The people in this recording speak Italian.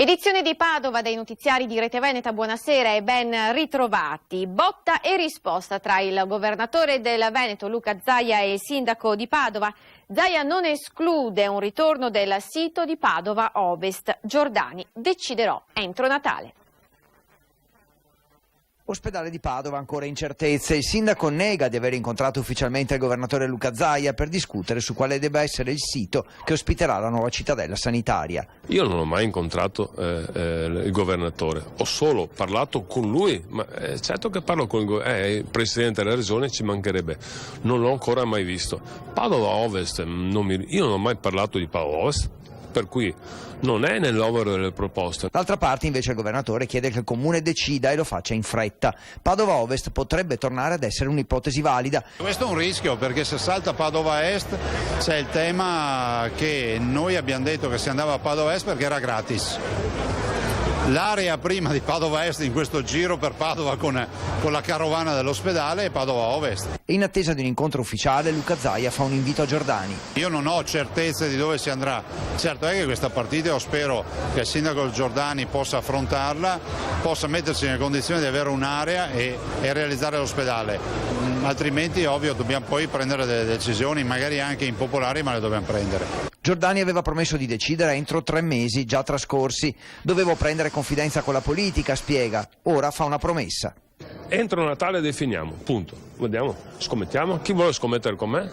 Edizione di Padova dai notiziari di Rete Veneta, buonasera e ben ritrovati. Botta e risposta tra il governatore del Veneto Luca Zaia e il sindaco di Padova. Zaia non esclude un ritorno del sito di Padova Ovest. Giordani: deciderò entro Natale. Ospedale di Padova ancora incertezze. Il sindaco nega di aver incontrato ufficialmente il governatore Luca Zaia per discutere su quale debba essere il sito che ospiterà la nuova cittadella sanitaria. Io non ho mai incontrato il governatore, ho solo parlato con lui, ma certo che parlo con il presidente della regione, ci mancherebbe, non l'ho ancora mai visto. Padova Ovest, io non ho mai parlato di Padova Ovest, per cui non è nell'overo delle proposte. D'altra parte invece il governatore chiede che il comune decida e lo faccia in fretta. Padova Ovest potrebbe tornare ad essere un'ipotesi valida. Questo è un rischio, perché se salta Padova Est c'è il tema che noi abbiamo detto che si andava a Padova Est perché era gratis. L'area prima di Padova Est in questo giro per Padova con la carovana dell'ospedale è Padova Ovest. In attesa di un incontro ufficiale, Luca Zaia fa un invito a Giordani. Io non ho certezze di dove si andrà. Certo è che questa partita io spero che il sindaco Giordani possa affrontarla, possa mettersi nelle condizioni di avere un'area e realizzare l'ospedale. Altrimenti ovvio dobbiamo poi prendere delle decisioni, magari anche impopolari, ma le dobbiamo prendere. Giordani aveva promesso di decidere entro 3 mesi già trascorsi. Dovevo prendere confidenza con la politica, spiega. Ora fa una promessa. Entro Natale definiamo, punto. Vediamo, scommettiamo. Chi vuole scommettere con me?